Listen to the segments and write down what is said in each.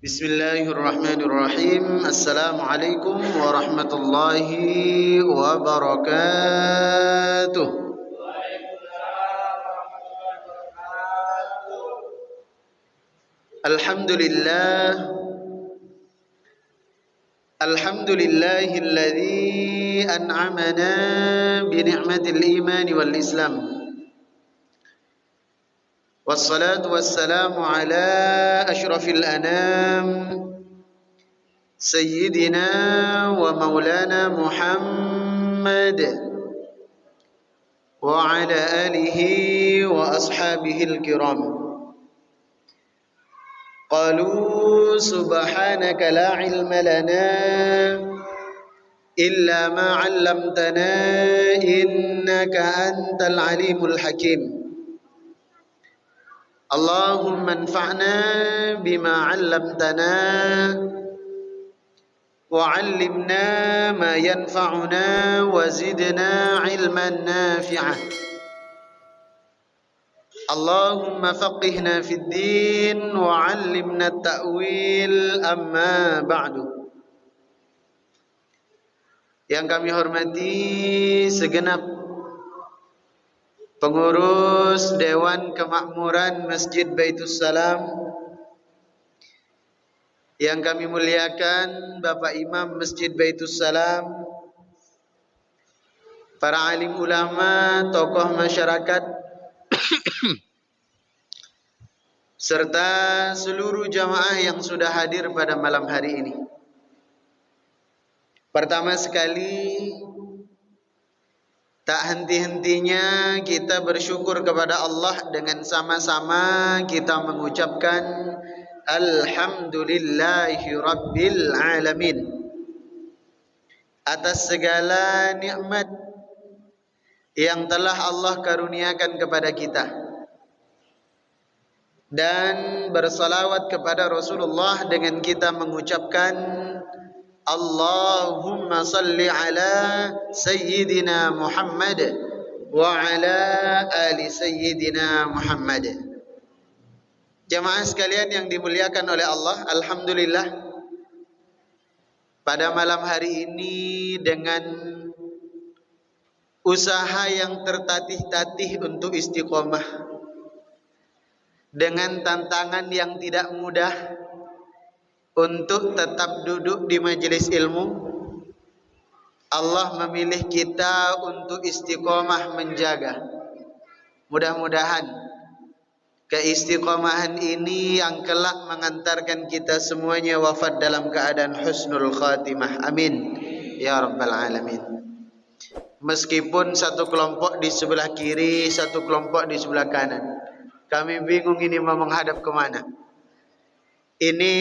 Bismillahirrahmanirrahim. Assalamualaikum warahmatullahi wabarakatuh. Alhamdulillah. Alhamdulillahilladzi an'amana bi ni'matil iman wal Islam. Wassalatu wassalamu ala asyrafil anam Sayyidina wa maulana Muhammad wa ala alihi wa ashabihil kiram. Qalu subhanaka la ilma lana illa ma 'allamtana innaka antal alimul hakim. Allahumma anfa'na bima 'allamtana wa 'allimna ma yanfa'una wa zidna 'ilman nafi'an. Allahumma faqihna fid din wa 'allimna at-ta'wil, amma ba'du. Yang kami hormati segenap pengurus Dewan Kemakmuran Masjid Baitus Salam, yang kami muliakan Bapak Imam Masjid Baitus Salam, para alim ulama, tokoh masyarakat, serta seluruh jamaah yang sudah hadir pada malam hari ini. Pertama sekali, tak henti-hentinya kita bersyukur kepada Allah dengan sama-sama kita mengucapkan Alhamdulillahi Rabbil Alamin atas segala nikmat yang telah Allah karuniakan kepada kita, dan bersalawat kepada Rasulullah dengan kita mengucapkan Allahumma salli ala Sayyidina Muhammad wa ala ali Sayyidina Muhammad. Jamaah sekalian yang dimuliakan oleh Allah, alhamdulillah pada malam hari ini dengan usaha yang tertatih-tatih untuk istiqomah, dengan tantangan yang tidak mudah untuk tetap duduk di majelis ilmu, Allah memilih kita untuk istiqomah menjaga. Mudah-mudahan keistiqomahan ini yang kelak mengantarkan kita semuanya wafat dalam keadaan husnul khatimah. Amin ya rabbal alamin. Meskipun satu kelompok di sebelah kiri, satu kelompok di sebelah kanan, kami bingung ini mau menghadap kemana. Ini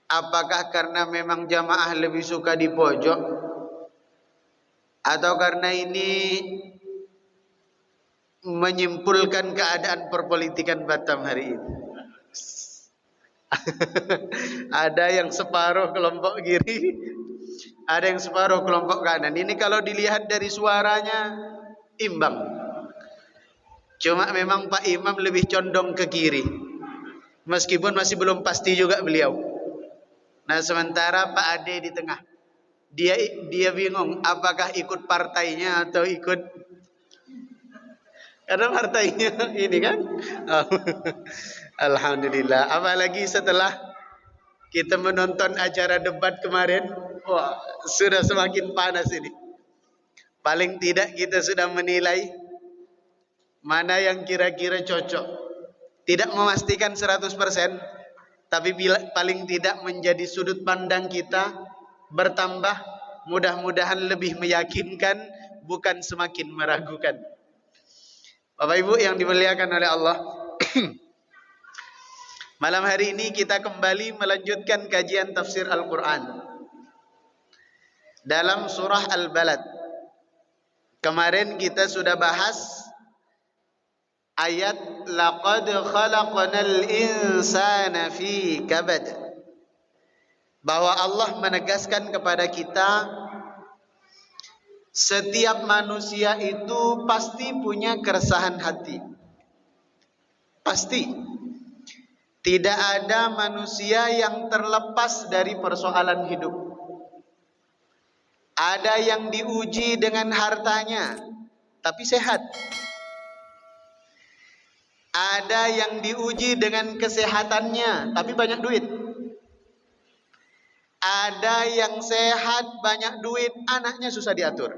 apakah karena memang jamaah lebih suka di pojok, atau karena ini menyimpulkan keadaan perpolitikan Batam hari ini? Ada yang separuh kelompok kiri, ada yang separuh kelompok kanan. Ini kalau dilihat dari suaranya imbang. Cuma memang Pak Imam lebih condong ke kiri, meskipun masih belum pasti juga beliau. Nah, sementara Pak Ade di tengah. Dia bingung apakah ikut partainya atau ikut, karena partainya ini kan. Alhamdulillah. Apalagi setelah kita menonton acara debat kemarin, wah, sudah semakin panas ini. Paling tidak kita sudah menilai mana yang kira-kira cocok. Tidak memastikan 100%, tapi paling tidak menjadi sudut pandang kita bertambah, mudah-mudahan lebih meyakinkan, bukan semakin meragukan. Bapak Ibu yang dimuliakan oleh Allah, malam hari ini kita kembali melanjutkan kajian tafsir Al-Quran dalam surah Al-Balad. Kemarin kita sudah bahas ayat laqad khalaqnal insana fi kabad, bahwa Allah menegaskan kepada kita setiap manusia itu pasti punya keresahan hati. Pasti. Tidak ada manusia yang terlepas dari persoalan hidup. Ada yang diuji dengan hartanya, tapi sehat. Ada yang diuji dengan kesehatannya, tapi banyak duit. Ada yang sehat, banyak duit, anaknya susah diatur.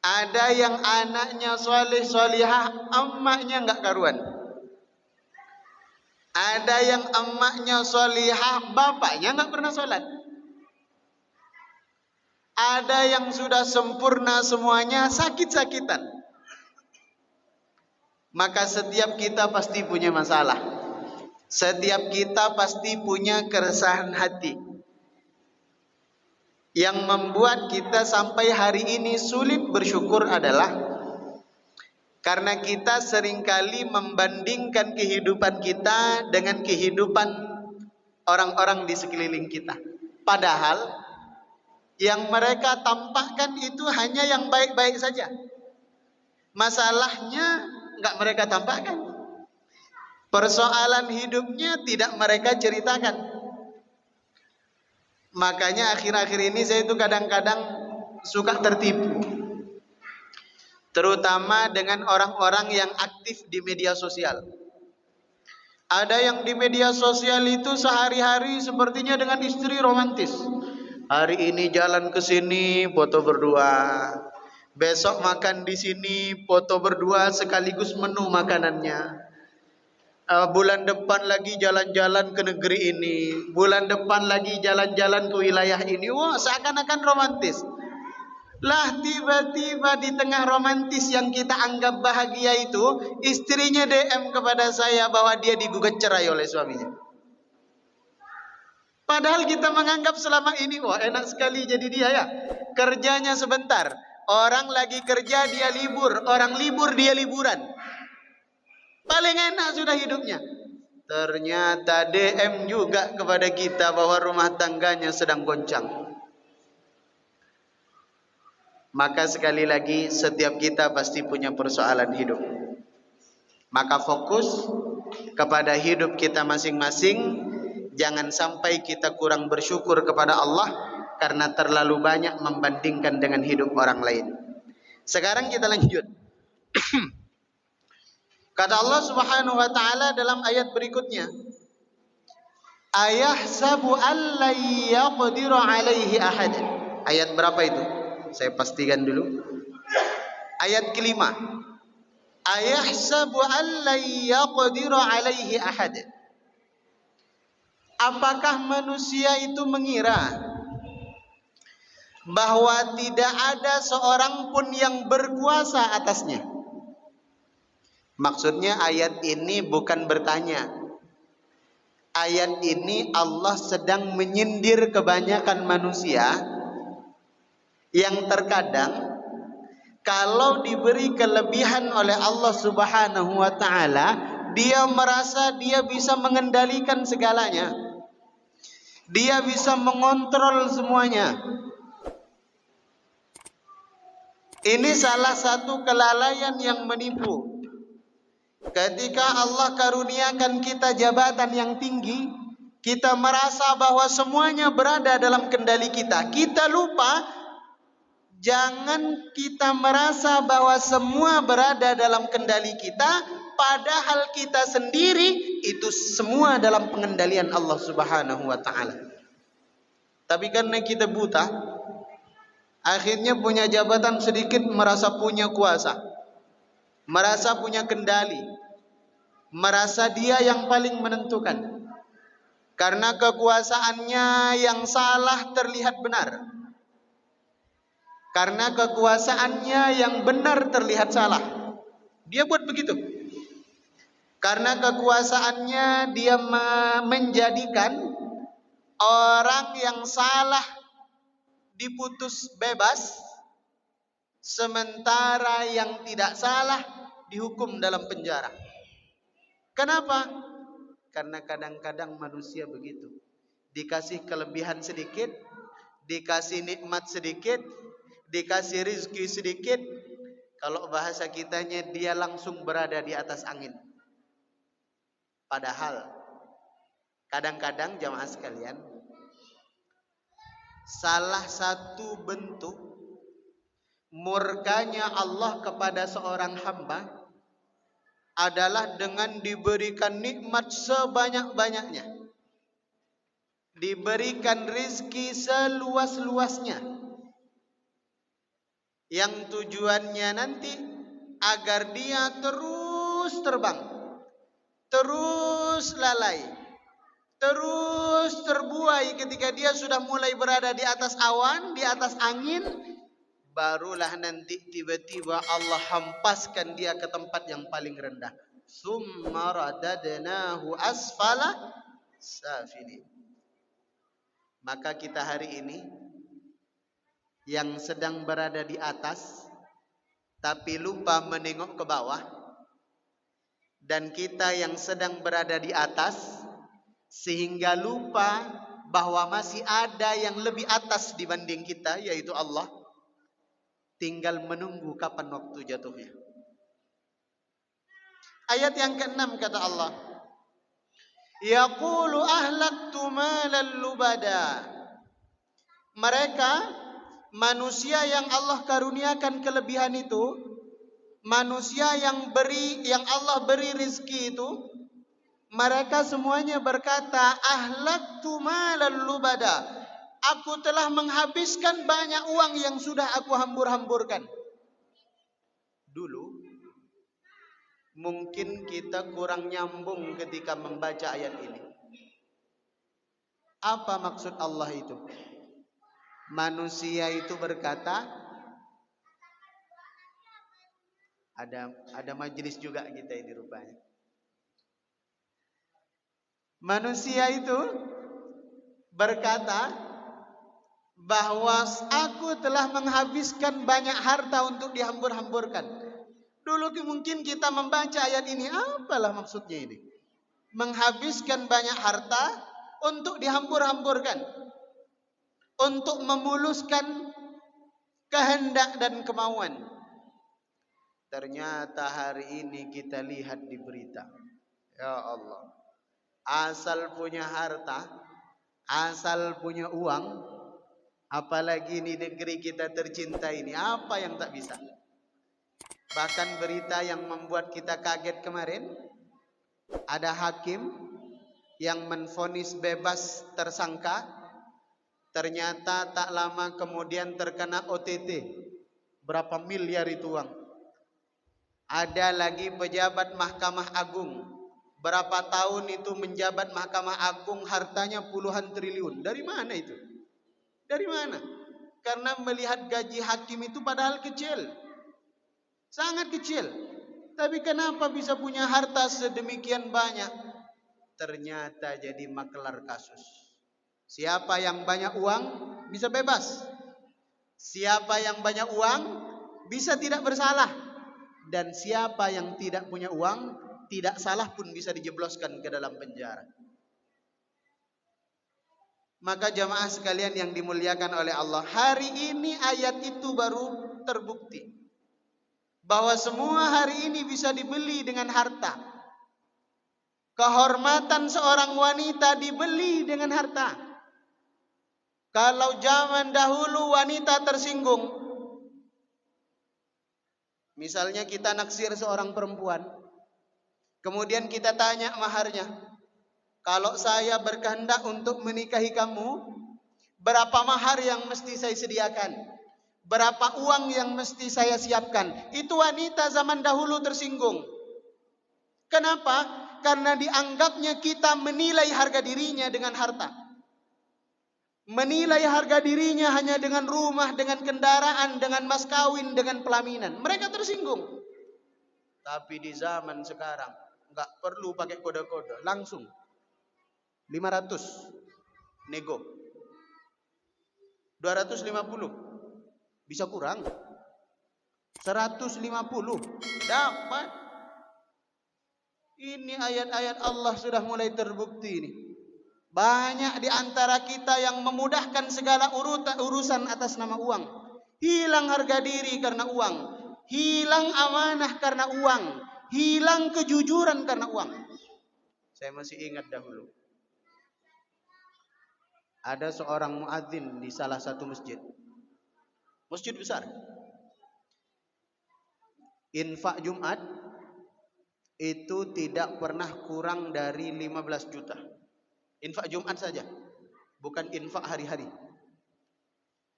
Ada yang anaknya soleh solihah, emaknya nggak karuan. Ada yang emaknya solihah, bapaknya nggak pernah sholat. Ada yang sudah sempurna semuanya, sakit-sakitan. Maka setiap kita pasti punya masalah. Setiap kita pasti punya keresahan hati. Yang membuat kita sampai hari ini sulit bersyukur adalah karena kita seringkali membandingkan kehidupan kita dengan kehidupan orang-orang di sekeliling kita. Padahal yang mereka tampakkan itu hanya yang baik-baik saja. Masalahnya enggak mereka tampakkan. Persoalan hidupnya tidak mereka ceritakan. Makanya akhir-akhir ini saya itu kadang-kadang suka tertipu. Terutama dengan orang-orang yang aktif di media sosial. Ada yang di media sosial itu sehari-hari sepertinya dengan istri romantis. Hari ini jalan ke sini foto berdua. Besok makan di sini foto berdua sekaligus menu makanannya. Bulan depan lagi jalan-jalan ke negeri ini. Bulan depan lagi jalan-jalan ke wilayah ini. Wah, seakan-akan romantis. Lah tiba-tiba di tengah romantis yang kita anggap bahagia itu, istrinya DM kepada saya bahwa dia digugat cerai oleh suaminya. Padahal kita menganggap selama ini, wah enak sekali jadi dia ya. Kerjanya sebentar. Orang lagi kerja dia libur. Orang libur dia liburan. Paling enak sudah hidupnya. Ternyata DM juga kepada kita bahwa rumah tangganya sedang goncang. Maka sekali lagi setiap kita pasti punya persoalan hidup. Maka fokus kepada hidup kita masing-masing. Jangan sampai kita kurang bersyukur kepada Allah karena terlalu banyak membandingkan dengan hidup orang lain. Sekarang kita lanjut. Kata Allah Subhanahu wa taala dalam ayat berikutnya, ayahsabu alla yaqdiru alaihi ahad. Ayat berapa itu? Saya pastikan dulu. Ayat kelima. Ayahsabu alla yaqdiru alaihi ahad. Apakah manusia itu mengira bahwa tidak ada seorang pun yang berkuasa atasnya? Maksudnya ayat ini bukan bertanya. Ayat ini Allah sedang menyindir kebanyakan manusia yang terkadang kalau diberi kelebihan oleh Allah Subhanahu wa taala, dia merasa dia bisa mengendalikan segalanya. Dia bisa mengontrol semuanya. Ini salah satu kelalaian yang menipu. Ketika Allah karuniakan kita jabatan yang tinggi, kita merasa bahwa semuanya berada dalam kendali kita. Kita lupa, jangan kita merasa bahwa semua berada dalam kendali kita, padahal kita sendiri itu semua dalam pengendalian Allah Subhanahu wa taala. Tapi karena kita buta, akhirnya punya jabatan sedikit merasa punya kuasa, merasa punya kendali, merasa dia yang paling menentukan. Karena kekuasaannya yang salah terlihat benar. Karena kekuasaannya yang benar terlihat salah. Dia buat begitu. Karena kekuasaannya dia menjadikan orang yang salah diputus bebas, sementara yang tidak salah dihukum dalam penjara. Kenapa? Karena kadang-kadang manusia begitu. Dikasih kelebihan sedikit, dikasih nikmat sedikit, dikasih rizki sedikit, kalau bahasa kitanya dia langsung berada di atas angin. Padahal kadang-kadang jamaah sekalian, salah satu bentuk murkanya Allah kepada seorang hamba adalah dengan diberikan nikmat sebanyak-banyaknya, diberikan rizki seluas-luasnya, yang tujuannya nanti agar dia terus terbang, terus lalai, terus terbuai. Ketika dia sudah mulai berada di atas awan, di atas angin, barulah nanti tiba-tiba Allah hampaskan dia ke tempat yang paling rendah. Summa radadnahu asfala safilin. Maka kita hari ini yang sedang berada di atas tapi lupa menengok ke bawah, dan kita yang sedang berada di atas sehingga lupa bahwa masih ada yang lebih atas dibanding kita, yaitu Allah, tinggal menunggu kapan waktu jatuhnya. Ayat yang ke-6 kata Allah, yaqulu ahlaktu malan lubada. Mereka manusia yang Allah karuniakan kelebihan itu, manusia yang Allah beri rizki itu, mereka semuanya berkata, ahlaktu malan lubada. Aku telah menghabiskan banyak uang yang sudah aku hambur-hamburkan. Dulu mungkin kita kurang nyambung ketika membaca ayat ini. Apa maksud Allah itu? Manusia itu berkata, ada majelis juga kita ini rupanya. Manusia itu berkata bahwa aku telah menghabiskan banyak harta untuk dihambur-hamburkan. Dulu mungkin kita membaca ayat ini, apalah maksudnya ini? Menghabiskan banyak harta untuk dihambur-hamburkan, untuk memuluskan kehendak dan kemauan. Ternyata hari ini kita lihat di berita, ya Allah, asal punya harta, asal punya uang, apalagi di negeri kita tercinta ini, apa yang tak bisa. Bahkan berita yang membuat kita kaget kemarin, ada hakim yang menvonis bebas tersangka, ternyata tak lama kemudian terkena OTT. Berapa miliar itu uang. Ada lagi pejabat Mahkamah Agung, berapa tahun itu menjabat Mahkamah Agung, hartanya puluhan triliun. Dari mana itu? Dari mana? Karena melihat gaji hakim itu padahal kecil, sangat kecil. Tapi kenapa bisa punya harta sedemikian banyak? Ternyata jadi makelar kasus. Siapa yang banyak uang bisa bebas. Siapa yang banyak uang bisa tidak bersalah. Dan siapa yang tidak punya uang, tidak salah pun bisa dijebloskan ke dalam penjara. Maka jamaah sekalian yang dimuliakan oleh Allah, hari ini ayat itu baru terbukti bahwa semua hari ini bisa dibeli dengan harta. Kehormatan seorang wanita dibeli dengan harta. Kalau zaman dahulu wanita tersinggung, misalnya kita naksir seorang perempuan, kemudian kita tanya maharnya. Kalau saya berkehendak untuk menikahi kamu, berapa mahar yang mesti saya sediakan? Berapa uang yang mesti saya siapkan? Itu wanita zaman dahulu tersinggung. Kenapa? Karena dianggapnya kita menilai harga dirinya dengan harta. Menilai harga dirinya hanya dengan rumah, dengan kendaraan, dengan mas kawin, dengan pelaminan. Mereka tersinggung. Tapi di zaman sekarang nggak perlu pakai kode-kode, langsung 500 nego, 250 bisa kurang, 150 dapat. Ini ayat-ayat Allah sudah mulai terbukti ini. Banyak di antara kita yang memudahkan segala urusan atas nama uang. Hilang harga diri karena uang, hilang amanah karena uang, hilang kejujuran karena uang. Saya masih ingat dahulu. Ada seorang muadzin di salah satu masjid. Masjid besar. Infak Jumat itu tidak pernah kurang dari 15 juta. Infak Jumat saja, bukan infak hari-hari.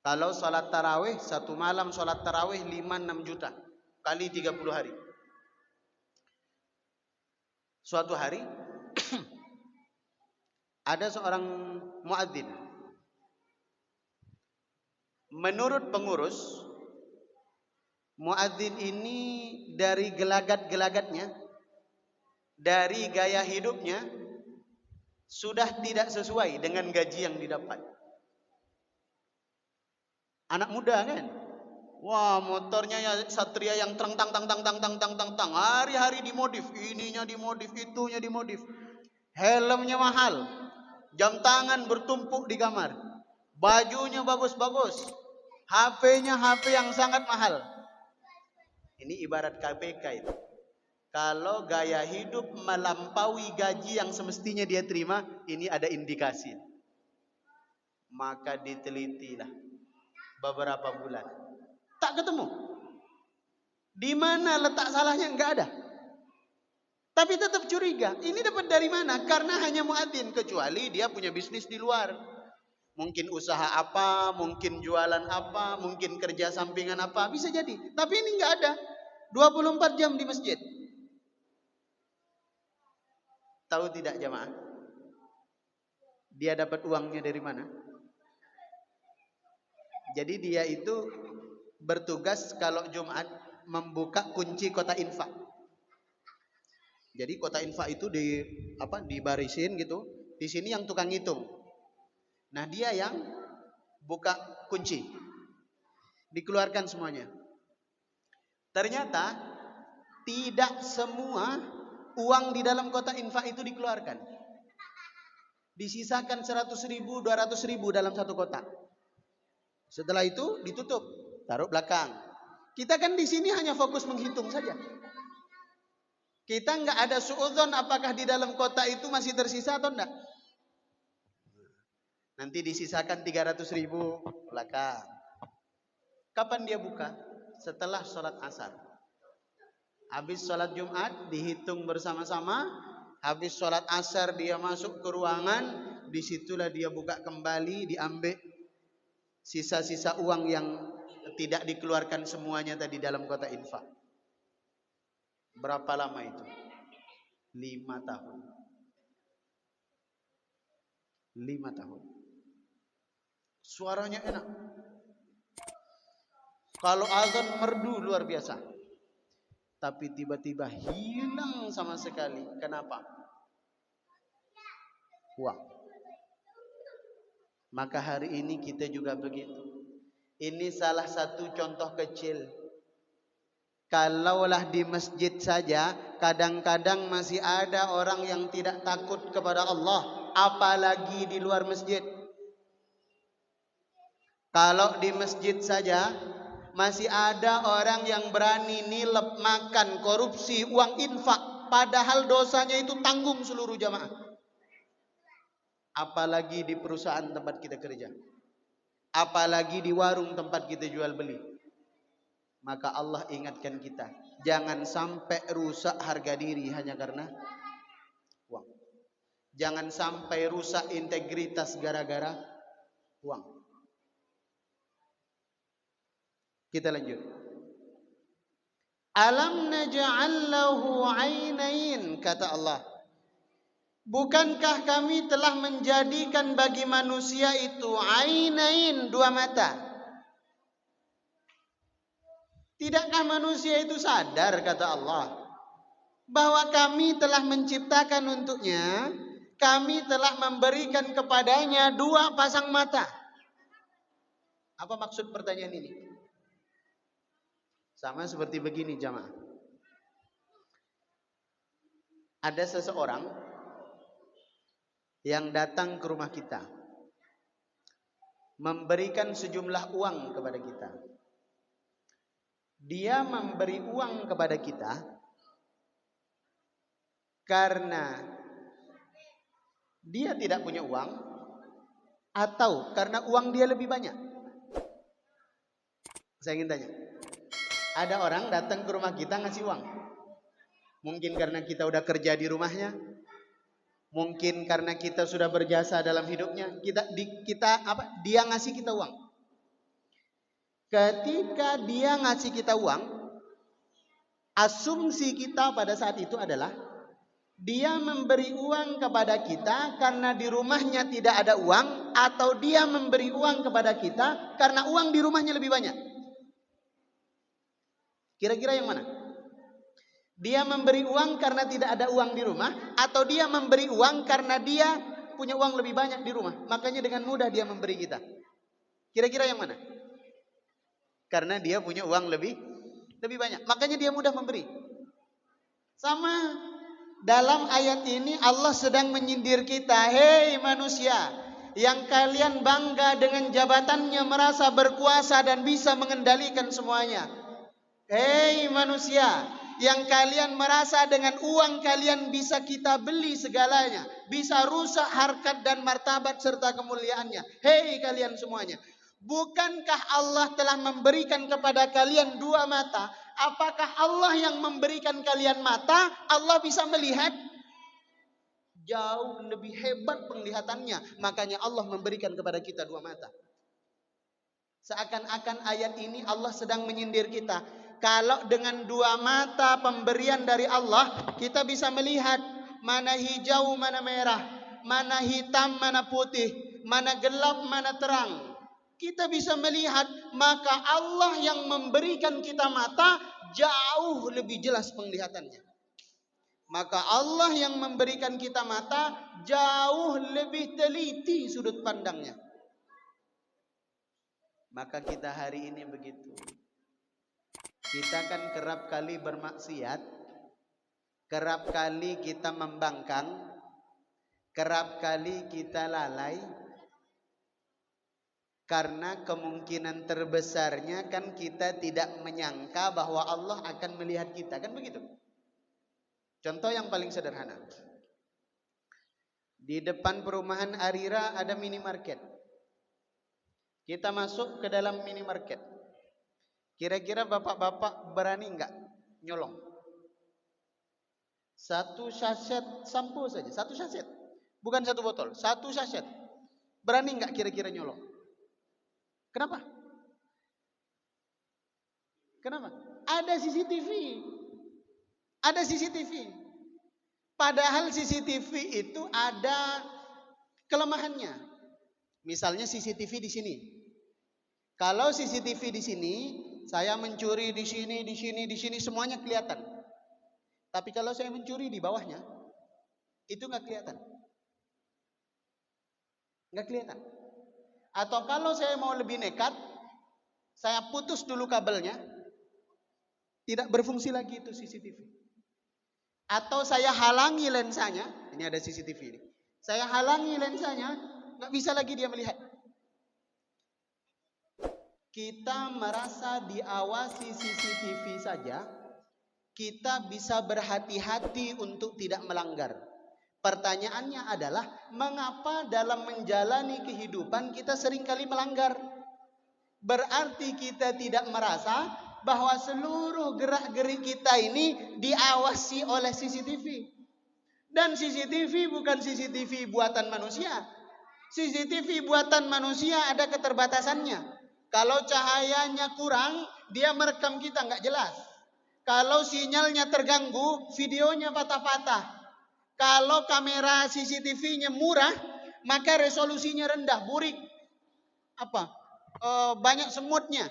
Kalau salat tarawih, satu malam salat tarawih 5-6 juta kali 30 hari. Suatu hari ada seorang muadzin. Menurut pengurus, muadzin ini dari gelagat-gelagatnya, dari gaya hidupnya sudah tidak sesuai dengan gaji yang didapat. Anak muda kan? Wah, motornya ya Satria yang tang tang tang tang tang tang tang tang tang. Hari-hari dimodif, ininya dimodif, itunya dimodif. Helmnya mahal. Jam tangan bertumpuk di kamar. Bajunya bagus-bagus. HP-nya HP yang sangat mahal. Ini ibarat KPK itu. Kalau gaya hidup melampaui gaji yang semestinya dia terima, ini ada indikasi. Maka ditelitilah beberapa bulan. Tak ketemu. Di mana letak salahnya? Enggak ada. Tapi tetap curiga. Ini dapat dari mana? Karena hanya muadzin, kecuali dia punya bisnis di luar. Mungkin usaha apa, mungkin jualan apa, mungkin kerja sampingan apa, bisa jadi. Tapi ini enggak ada. 24 jam di masjid. Tahu tidak jamaah? Dia dapat uangnya dari mana? Jadi dia itu bertugas kalau Jumat membuka kunci kota infak. Jadi kota infak itu dibarisin gitu. Di sini yang tukang hitung. Nah, dia yang buka kunci. Dikeluarkan semuanya. Ternyata tidak semua uang di dalam kota infak itu dikeluarkan. Disisakan 100.000, 200.000 dalam satu kotak. Setelah itu ditutup, taruh belakang. Kita kan di sini hanya fokus menghitung saja. Kita nggak ada suudzon apakah di dalam kotak itu masih tersisa atau enggak. Nanti disisakan 300.000 belakang. Kapan dia buka? Setelah sholat asar. Habis sholat Jumat dihitung bersama-sama. Habis sholat asar dia masuk ke ruangan. Disitulah dia buka kembali, diambil sisa-sisa uang yang tidak dikeluarkan semuanya tadi dalam kota infak. Berapa lama itu? 5 tahun. 5 tahun. Suaranya enak. Kalau azan merdu luar biasa. Tapi tiba-tiba hilang sama sekali. Kenapa? Uang. Maka hari ini kita juga begitu. Ini salah satu contoh kecil. Kalaulah di masjid saja, kadang-kadang masih ada orang yang tidak takut kepada Allah, apalagi di luar masjid. Kalau di masjid saja, masih ada orang yang berani nilep, makan, korupsi uang infak, padahal dosanya itu tanggung seluruh jamaah. Apalagi di perusahaan tempat kita kerja, apalagi di warung tempat kita jual beli. Maka Allah ingatkan kita, jangan sampai rusak harga diri hanya karena uang. Jangan sampai rusak integritas gara-gara uang. Kita lanjut. Alam naj'al lahu 'ainain, kata Allah. Bukankah kami telah menjadikan bagi manusia itu 'ainain, 2 mata? Tidakkah manusia itu sadar, kata Allah, bahwa kami telah menciptakan untuknya, kami telah memberikan kepadanya 2 pasang mata? Apa maksud pertanyaan ini? Sama seperti begini jamaah. Ada seseorang yang datang ke rumah kita, memberikan sejumlah uang kepada kita. Dia memberi uang kepada kita karena dia tidak punya uang atau karena uang dia lebih banyak? Saya ingin tanya. Ada orang datang ke rumah kita ngasih uang. Mungkin karena kita udah kerja di rumahnya, mungkin karena kita sudah berjasa dalam hidupnya, dia ngasih kita uang. Ketika dia ngasih kita uang, asumsi kita pada saat itu adalah dia memberi uang kepada kita karena di rumahnya tidak ada uang, atau dia memberi uang kepada kita karena uang di rumahnya lebih banyak. Kira-kira yang mana? Dia memberi uang karena tidak ada uang di rumah, atau dia memberi uang karena dia punya uang lebih banyak di rumah, makanya dengan mudah dia memberi kita? Kira-kira yang mana? Karena dia punya uang lebih banyak, makanya dia mudah memberi. Sama dalam ayat ini Allah sedang menyindir kita. Hei manusia, yang kalian bangga dengan jabatannya, merasa berkuasa dan bisa mengendalikan semuanya. Hei manusia, yang kalian merasa dengan uang kalian bisa kita beli segalanya, bisa rusak harkat dan martabat serta kemuliaannya. Hei kalian semuanya, bukankah Allah telah memberikan kepada kalian dua mata? Apakah Allah yang memberikan kalian mata, Allah bisa melihat? Jauh lebih hebat penglihatannya, makanya Allah memberikan kepada kita dua mata. Seakan-akan ayat ini Allah sedang menyindir kita. Kalau dengan dua mata pemberian dari Allah, kita bisa melihat mana hijau, mana merah, mana hitam, mana putih, mana gelap, mana terang. Kita bisa melihat, maka Allah yang memberikan kita mata jauh lebih jelas penglihatannya. Maka Allah yang memberikan kita mata jauh lebih teliti sudut pandangnya. Maka kita hari ini begitu. Kita kan kerap kali bermaksiat, kerap kali kita membangkang, kerap kali kita lalai, karena kemungkinan terbesarnya kan kita tidak menyangka bahwa Allah akan melihat kita, kan begitu? Contoh yang paling sederhana, di depan perumahan Arira ada minimarket. Kita masuk ke dalam minimarket. Kira-kira bapak-bapak berani enggak nyolong? Satu saset sampo saja, satu saset. Bukan satu botol, satu saset. Berani enggak kira-kira nyolong? Kenapa? Kenapa? Ada CCTV. Ada CCTV. Padahal CCTV itu ada kelemahannya. Misalnya CCTV di sini. Kalau CCTV di sini, saya mencuri di sini, semuanya kelihatan. Tapi kalau saya mencuri di bawahnya, itu nggak kelihatan. Nggak kelihatan. Atau kalau saya mau lebih nekat, saya putus dulu kabelnya, tidak berfungsi lagi itu CCTV. Atau saya halangi lensanya, ini ada CCTV ini. Saya halangi lensanya, nggak bisa lagi dia melihat. Kita merasa diawasi CCTV saja, kita bisa berhati-hati untuk tidak melanggar. Pertanyaannya adalah, mengapa dalam menjalani kehidupan kita seringkali melanggar? Berarti kita tidak merasa bahwa seluruh gerak-gerik kita ini diawasi oleh CCTV. Dan CCTV bukan CCTV buatan manusia. CCTV buatan manusia ada keterbatasannya. Kalau cahayanya kurang, dia merekam kita nggak jelas. Kalau sinyalnya terganggu, videonya patah-patah. Kalau kamera CCTV-nya murah, maka resolusinya rendah, burik. Banyak semutnya.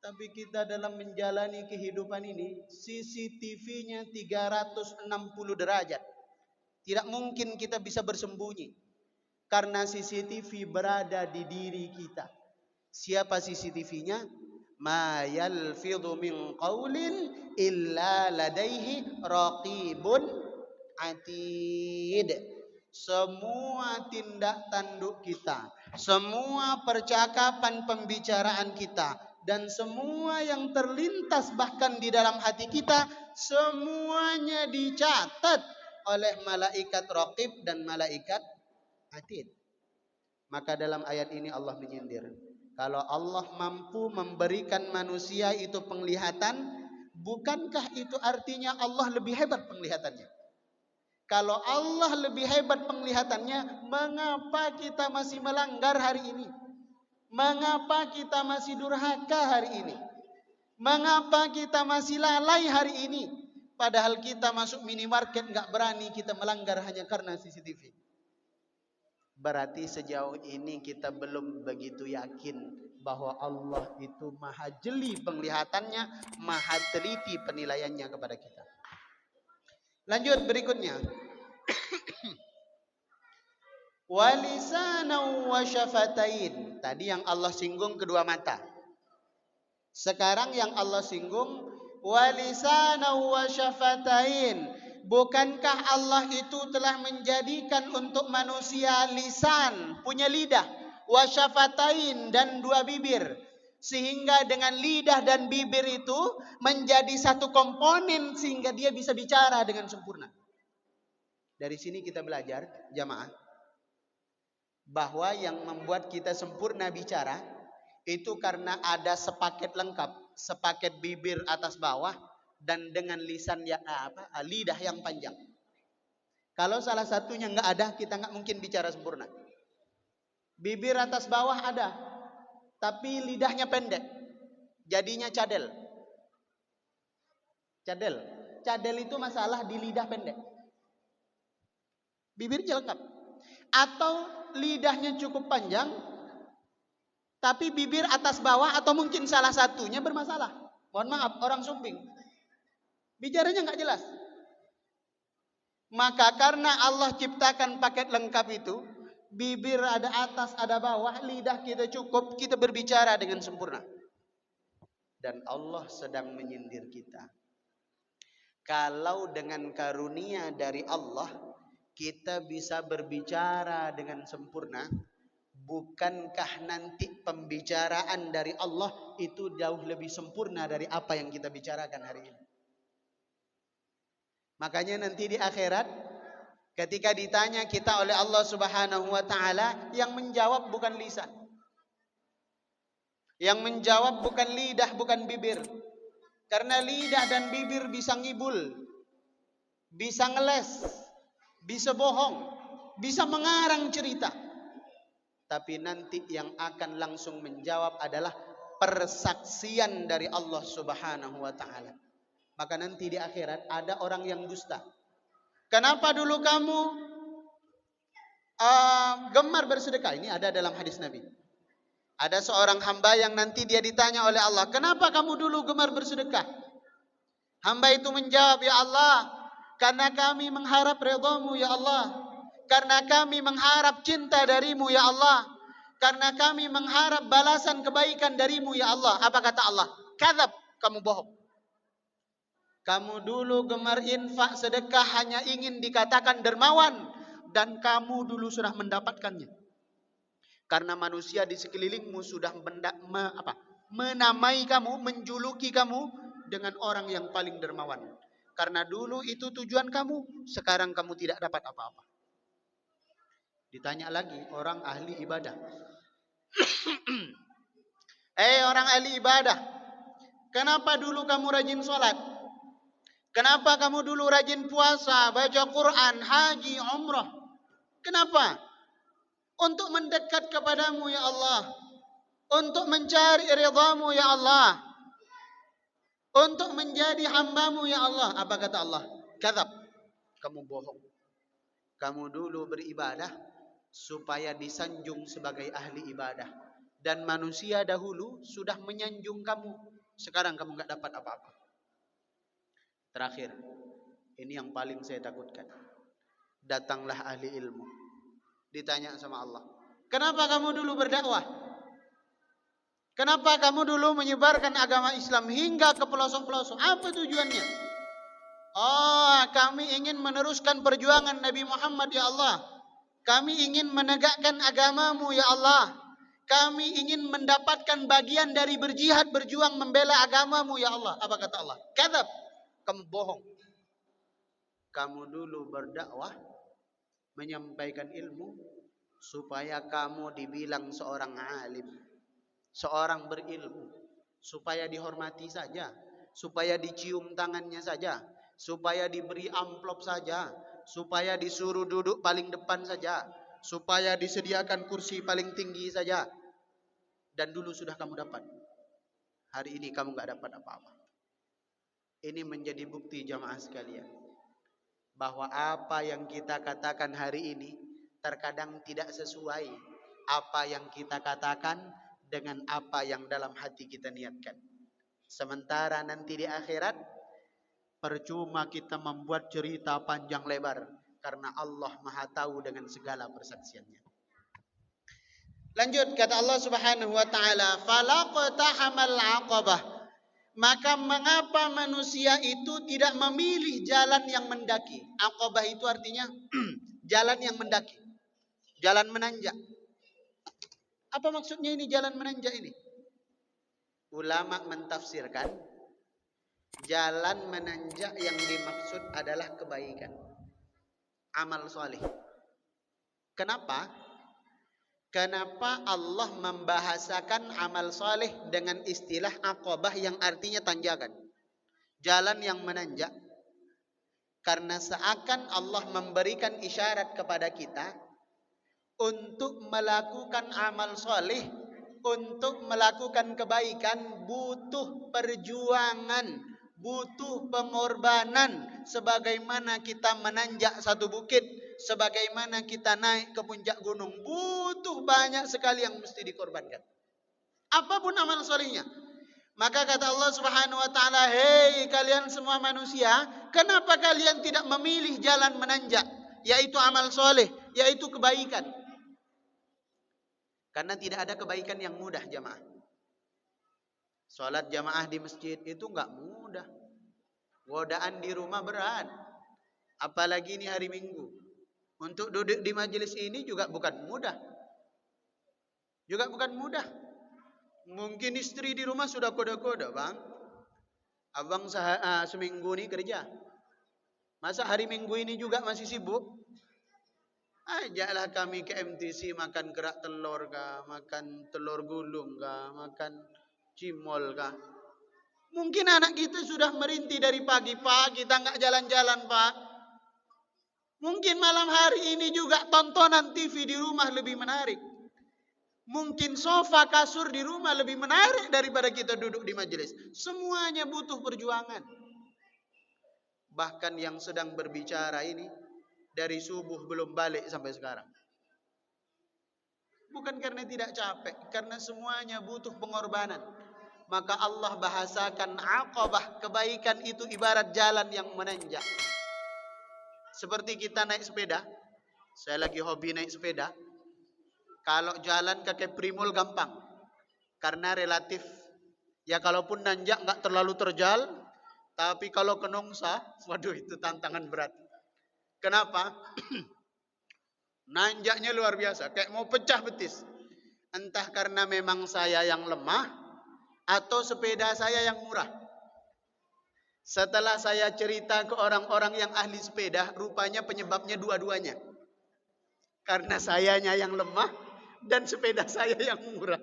Tapi kita dalam menjalani kehidupan ini, CCTV-nya 360 derajat. Tidak mungkin kita bisa bersembunyi. Karena CCTV berada di diri kita. Siapa CCTV-nya? Ma yalfidhu min qaulin illa ladaihi raqibun atid. Semua tindak tanduk kita, semua percakapan pembicaraan kita, dan semua yang terlintas bahkan di dalam hati kita, semuanya dicatat oleh malaikat raqib dan malaikat atid. Maka dalam ayat ini Allah menyindir, kalau Allah mampu memberikan manusia itu penglihatan, bukankah itu artinya Allah lebih hebat penglihatannya? Kalau Allah lebih hebat penglihatannya, mengapa kita masih melanggar hari ini? Mengapa kita masih durhaka hari ini? Mengapa kita masih lalai hari ini? Padahal kita masuk minimarket nggak berani, kita melanggar hanya karena CCTV. Berarti sejauh ini kita belum begitu yakin bahwa Allah itu maha jeli penglihatannya, maha teliti penilaiannya kepada kita. Lanjut berikutnya. Walisanan wa syafatain. Tadi yang Allah singgung kedua mata. Sekarang yang Allah singgung walisanan wa syafatain. Bukankah Allah itu telah menjadikan untuk manusia lisan, punya lidah, wa syafatain, dan dua bibir. Sehingga dengan lidah dan bibir itu menjadi satu komponen sehingga dia bisa bicara dengan sempurna. Dari sini kita belajar, jamaah, bahwa yang membuat kita sempurna bicara itu karena ada sepaket lengkap, sepaket bibir atas bawah dan dengan lisan yang lidah yang panjang. Kalau salah satunya nggak ada, kita nggak mungkin bicara sempurna. Bibir atas bawah ada, tapi lidahnya pendek, jadinya cadel. Cadel itu masalah di lidah pendek. Bibirnya lengkap. Atau lidahnya cukup panjang, tapi bibir atas bawah atau mungkin salah satunya bermasalah. Mohon maaf, orang sumbing. Bicaranya nggak jelas. Maka karena Allah ciptakan paket lengkap itu, bibir ada atas, ada bawah, lidah kita cukup, kita berbicara dengan sempurna. Dan Allah sedang menyindir kita. Kalau dengan karunia dari Allah kita bisa berbicara dengan sempurna, bukankah nanti pembicaraan dari Allah itu jauh lebih sempurna dari apa yang kita bicarakan hari ini? Makanya nanti di akhirat ketika ditanya kita oleh Allah Subhanahu wa taala, yang menjawab bukan lisan. Yang menjawab bukan lidah, bukan bibir. Karena lidah dan bibir bisa ngibul, bisa ngeles, bisa bohong, bisa mengarang cerita. Tapi nanti yang akan langsung menjawab adalah persaksian dari Allah Subhanahu wa taala. Maka nanti di akhirat ada orang yang dusta. Kenapa dulu kamu gemar bersedekah? Ini ada dalam hadis Nabi. Ada seorang hamba yang nanti dia ditanya oleh Allah, kenapa kamu dulu gemar bersedekah? Hamba itu menjawab, ya Allah, karena kami mengharap ridhamu ya Allah. Karena kami mengharap cinta darimu ya Allah. Karena kami mengharap balasan kebaikan darimu ya Allah. Apa kata Allah? Kadzab, kamu bohong. Kamu dulu gemar infak sedekah hanya ingin dikatakan dermawan. Dan kamu dulu sudah mendapatkannya. Karena manusia di sekelilingmu sudah menamai kamu, menjuluki kamu dengan orang yang paling dermawan. Karena dulu itu tujuan kamu, sekarang kamu tidak dapat apa-apa. Ditanya lagi orang ahli ibadah. Orang ahli ibadah, kenapa dulu kamu rajin sholat? Kenapa kamu dulu rajin puasa, baca Quran, haji, umrah? Kenapa? Untuk mendekat kepadamu ya Allah. Untuk mencari ridhamu ya Allah. Untuk menjadi hambamu ya Allah. Apa kata Allah? Kadzab, kamu bohong. Kamu dulu beribadah supaya disanjung sebagai ahli ibadah. Dan manusia dahulu sudah menyanjung kamu. Sekarang kamu gak dapat apa-apa. Terakhir, ini yang paling saya takutkan. Datanglah ahli ilmu. Ditanya sama Allah, kenapa kamu dulu berdakwah? Kenapa kamu dulu menyebarkan agama Islam hingga ke pelosok-pelosok? Apa tujuannya? Oh, kami ingin meneruskan perjuangan Nabi Muhammad ya Allah. Kami ingin menegakkan agamamu ya Allah. Kami ingin mendapatkan bagian dari berjihad, berjuang membela agamamu ya Allah. Apa kata Allah? Kadzab, kamu bohong. kamu dulu berdakwah, menyampaikan ilmu, supaya kamu dibilang seorang alim, seorang berilmu, supaya dihormati saja, supaya dicium tangannya saja, supaya diberi amplop saja, supaya disuruh duduk paling depan saja, supaya disediakan kursi paling tinggi saja. Dan dulu sudah kamu dapat, hari ini kamu gak dapat apa-apa. Ini menjadi bukti jamaah sekalian, bahwa apa yang kita katakan hari ini terkadang tidak sesuai apa yang kita katakan dengan apa yang dalam hati kita niatkan. Sementara nanti di akhirat, percuma kita membuat cerita panjang lebar, karena Allah Maha tahu dengan segala persaksiannya. Lanjut, kata Allah Subhanahu wa taala, falaqtahamal aqabah. Maka mengapa manusia itu tidak memilih jalan yang mendaki? Aqabah itu artinya jalan yang mendaki, jalan menanjak. Apa maksudnya ini jalan menanjak ini? Ulama mentafsirkan, jalan menanjak yang dimaksud adalah kebaikan, amal soleh. Kenapa? Kenapa Allah membahasakan amal soleh dengan istilah aqabah yang artinya tanjakan, jalan yang menanjak? Karena seakan Allah memberikan isyarat kepada kita untuk melakukan amal soleh, untuk melakukan kebaikan butuh perjuangan, butuh pengorbanan. Sebagaimana kita menanjak satu bukit, sebagaimana kita naik ke puncak gunung, butuh banyak sekali yang mesti dikorbankan, apapun amal solehnya. Maka kata Allah Subhanahu wa taala, hei kalian semua manusia, kenapa kalian tidak memilih jalan menanjak, yaitu amal soleh, yaitu kebaikan? Karena tidak ada kebaikan yang mudah jamaah. Sholat jamaah di masjid itu enggak mudah. Godaan di rumah berat, apalagi ini hari Minggu. Untuk duduk di majelis ini juga bukan mudah. Juga bukan mudah. Mungkin istri di rumah sudah koda-koda, bang, abang seminggu ini kerja, masa hari Minggu ini juga masih sibuk? Ajaklah kami ke MTC makan kerak telur kah, makan telur gulung kah, makan cimol kah. Mungkin anak kita sudah merintih dari pagi, Pak, kita nggak jalan-jalan, Pak. Mungkin malam hari ini juga tontonan TV di rumah lebih menarik. Mungkin sofa kasur di rumah lebih menarik daripada kita duduk di majelis. Semuanya butuh perjuangan. Bahkan yang sedang berbicara ini dari subuh belum balik sampai sekarang. Bukan karena tidak capek, karena semuanya butuh pengorbanan. Maka Allah bahasakan aqabah, kebaikan itu ibarat jalan yang menanjak. Seperti kita naik sepeda. Saya lagi hobi naik sepeda. Kalau jalan ke Keprimul gampang, karena relatif, ya kalaupun nanjak nggak terlalu terjal. Tapi kalau ke Nongsa, waduh itu tantangan berat. Kenapa? Nanjaknya luar biasa, kayak mau pecah betis. Entah karena memang saya yang lemah, atau sepeda saya yang murah. Setelah saya cerita ke orang-orang yang ahli sepeda, rupanya penyebabnya dua-duanya. Karena sayanya yang lemah, dan sepeda saya yang murah.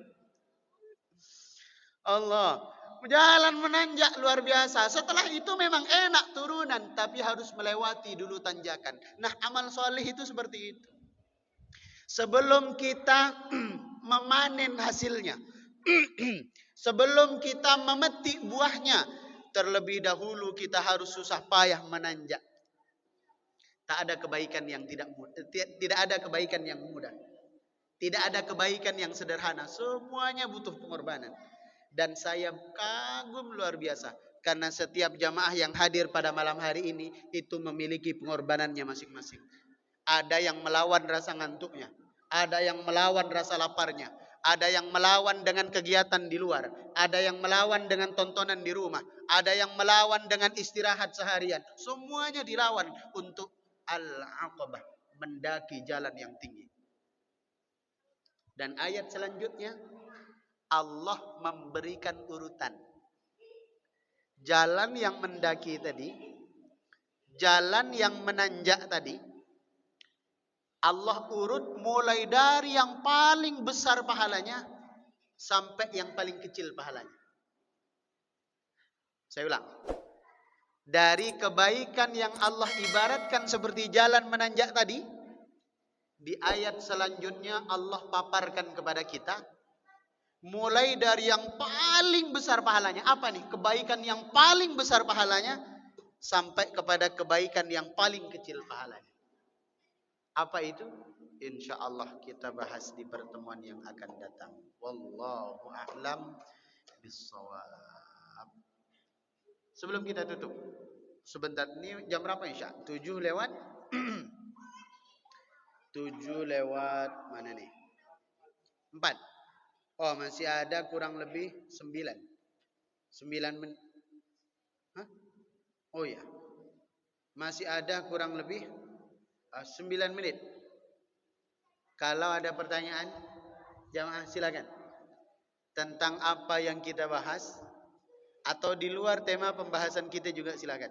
Allah, jalan menanjak luar biasa. Setelah itu memang enak turunan, tapi harus melewati dulu tanjakan. Nah, amal soleh itu seperti itu. Sebelum kita memanen hasilnya, sebelum kita memetik buahnya, terlebih dahulu kita harus susah payah menanjak. Tak ada kebaikan yang tidak ada kebaikan yang mudah. Tidak ada kebaikan yang sederhana. Semuanya butuh pengorbanan. Dan saya kagum luar biasa, karena setiap jamaah yang hadir pada malam hari ini itu memiliki pengorbanannya masing-masing. Ada yang melawan rasa ngantuknya, ada yang melawan rasa laparnya, ada yang melawan dengan kegiatan di luar, ada yang melawan dengan tontonan di rumah, ada yang melawan dengan istirahat seharian. Semuanya dilawan untuk al-aqabah, mendaki jalan yang tinggi. Dan ayat selanjutnya Allah memberikan urutan. Jalan yang mendaki tadi, jalan yang menanjak tadi, Allah urut mulai dari yang paling besar pahalanya sampai yang paling kecil pahalanya. Saya ulang. Dari kebaikan yang Allah ibaratkan seperti jalan menanjak tadi, di ayat selanjutnya Allah paparkan kepada kita mulai dari yang paling besar pahalanya. Apa nih? Kebaikan yang paling besar pahalanya sampai kepada kebaikan yang paling kecil pahalanya. Apa itu? Insya Allah kita bahas di pertemuan yang akan datang. Wallahu a'lam bissawab. Sebelum kita tutup, sebentar, ini jam berapa Insya? 7 lewat 7 lewat mana nih? 4. Oh, masih ada kurang lebih 9. 9 menit. Hah? Oh ya. Masih ada kurang lebih 9 menit. Kalau ada pertanyaan, jamaah silakan. Tentang apa yang kita bahas atau di luar tema pembahasan kita juga silakan.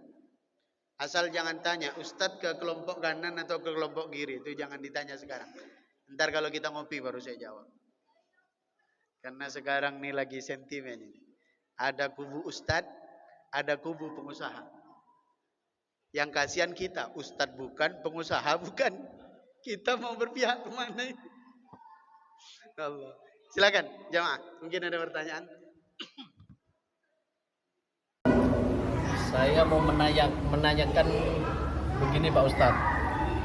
Asal jangan tanya, Ustadz ke kelompok kanan atau ke kelompok kiri, itu jangan ditanya sekarang. Ntar kalau kita ngopi baru saya jawab. Karena sekarang nih lagi sentimen ini. Ada kubu Ustadz, ada kubu pengusaha. Yang kasihan kita, Ustadz bukan, pengusaha bukan. Kita mau berpihak kemana ini? Allah. Silakan jamaah, mungkin ada pertanyaan. Saya mau menanyakan begini Pak Ustadz,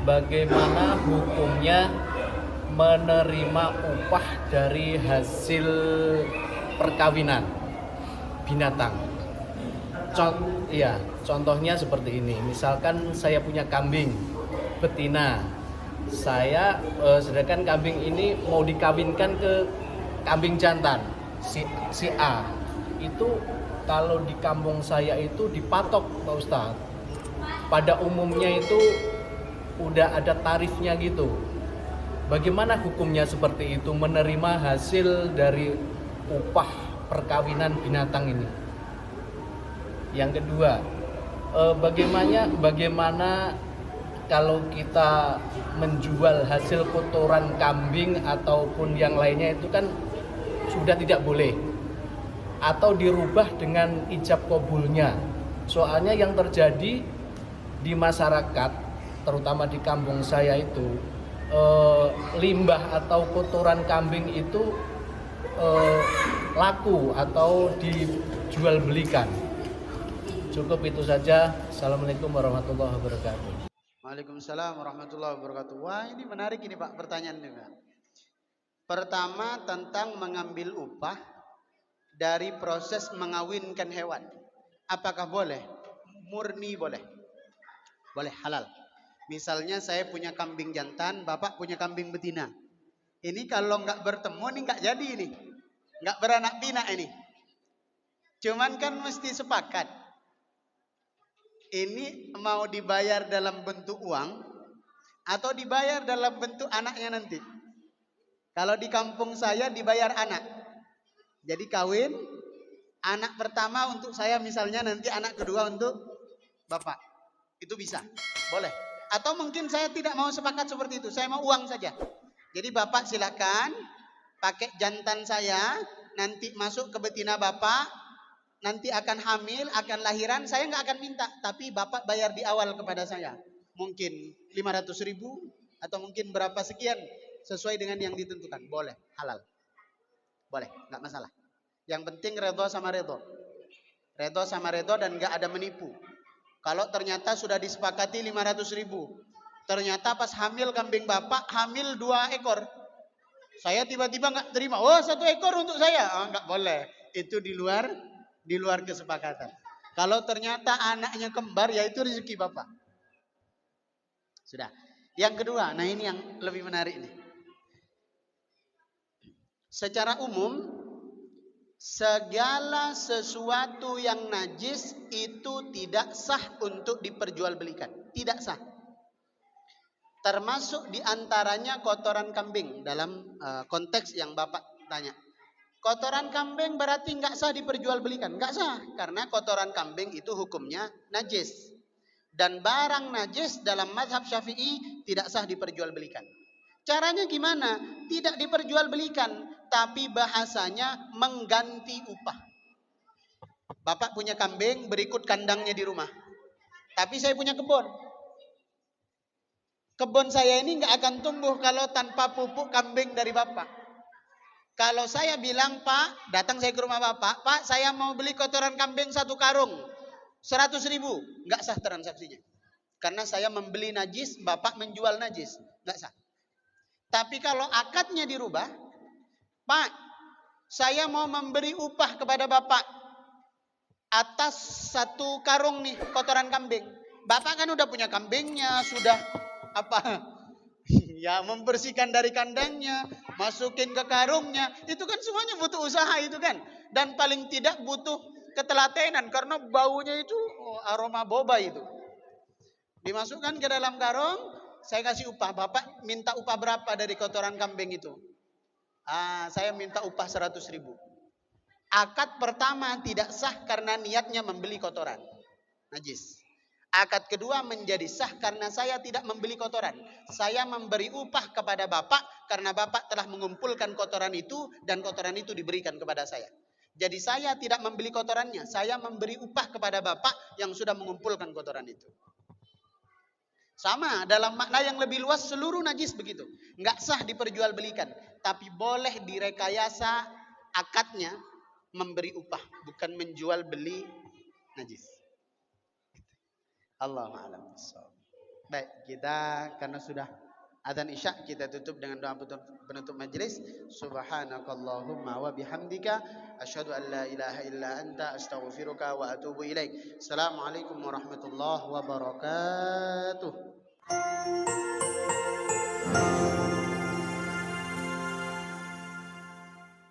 bagaimana hukumnya menerima upah dari hasil perkawinan binatang? Contohnya seperti ini. Misalkan saya punya kambing betina, sedangkan kambing ini mau dikawinkan ke kambing jantan si A. Itu kalau di kampung saya itu dipatok Pak Ustadz. Pada umumnya itu udah ada tarifnya gitu. Bagaimana hukumnya seperti itu, menerima hasil dari upah perkawinan binatang ini? Yang kedua, bagaimana kalau kita menjual hasil kotoran kambing ataupun yang lainnya itu kan sudah tidak boleh, atau dirubah dengan ijab kabulnya. Soalnya yang terjadi di masyarakat, terutama di kampung saya itu, limbah atau kotoran kambing itu laku atau dijual belikan. Cukup itu saja. Assalamualaikum warahmatullahi wabarakatuh. Waalaikumsalam warahmatullahi wabarakatuh. Wah, ini menarik ini Pak pertanyaan juga. Pertama tentang mengambil upah dari proses mengawinkan hewan. Apakah boleh? Murni boleh. Boleh, halal. Misalnya saya punya kambing jantan, Bapak punya kambing betina. Ini kalau nggak bertemu nih nggak jadi ini. Nggak beranak pinak ini. Cuman kan mesti sepakat. Ini mau dibayar dalam bentuk uang atau dibayar dalam bentuk anaknya nanti. Kalau di kampung saya dibayar anak. Jadi kawin, anak pertama untuk saya misalnya, nanti anak kedua untuk Bapak. Itu bisa, boleh. Atau mungkin saya tidak mau sepakat seperti itu, saya mau uang saja. Jadi Bapak silakan pakai jantan saya, nanti masuk ke betina Bapak, nanti akan hamil, akan lahiran, saya nggak akan minta, tapi Bapak bayar di awal kepada saya. Mungkin 500.000 atau mungkin berapa sekian, sesuai dengan yang ditentukan. Boleh, halal. Boleh, nggak masalah. Yang penting redho sama redho. Redho sama redho dan nggak ada menipu. Kalau ternyata sudah disepakati 500.000, ternyata pas hamil kambing Bapak hamil 2 ekor. Saya tiba-tiba nggak terima. Oh, 1 ekor untuk saya. Oh, nggak boleh. Itu di luar kesepakatan. Kalau ternyata anaknya kembar, ya itu rezeki Bapak. Sudah. Yang kedua, nah ini yang lebih menarik nih. Secara umum, segala sesuatu yang najis itu tidak sah untuk diperjualbelikan. Tidak sah. Termasuk diantaranya kotoran kambing dalam konteks yang Bapak tanya. Kotoran kambing berarti nggak sah diperjualbelikan. Nggak sah. Karena kotoran kambing itu hukumnya najis. Dan barang najis dalam mazhab Syafi'i tidak sah diperjualbelikan. Caranya gimana? Tidak diperjualbelikan, tapi bahasanya mengganti upah. Bapak punya kambing, berikut kandangnya di rumah. Tapi saya punya kebun. Kebun saya ini nggak akan tumbuh kalau tanpa pupuk kambing dari Bapak. Kalau saya bilang, Pak, datang saya ke rumah Bapak, Pak, saya mau beli kotoran kambing 1 karung, 100.000, nggak sah transaksinya. Karena saya membeli najis, Bapak menjual najis, nggak sah. Tapi kalau akadnya dirubah, Pak, saya mau memberi upah kepada Bapak atas 1 karung nih kotoran kambing. Bapak kan udah punya kambingnya, sudah apa? Ya membersihkan dari kandangnya, masukin ke karungnya, itu kan semuanya butuh usaha itu kan. Dan paling tidak butuh ketelatenan karena baunya itu aroma boba itu. Dimasukkan ke dalam karung, saya kasih upah. Bapak minta upah berapa dari kotoran kambing itu? Saya minta upah 100.000. Akad pertama tidak sah karena niatnya membeli kotoran najis. Akad kedua menjadi sah karena saya tidak membeli kotoran. Saya memberi upah kepada Bapak karena Bapak telah mengumpulkan kotoran itu dan kotoran itu diberikan kepada saya. Jadi saya tidak membeli kotorannya, saya memberi upah kepada Bapak yang sudah mengumpulkan kotoran itu. Sama dalam makna yang lebih luas, seluruh najis begitu. Nggak sah diperjualbelikan, tapi boleh direkayasa akadnya memberi upah, bukan menjual beli najis. Allahu a'lam. Baik, kita karena sudah adzan Isya, kita tutup dengan doa penutup majelis. Subhanakallahumma wa bihamdika asyhadu an la ilaha illa anta astaghfiruka wa atubu ilaik. Assalamualaikum warahmatullahi wabarakatuh.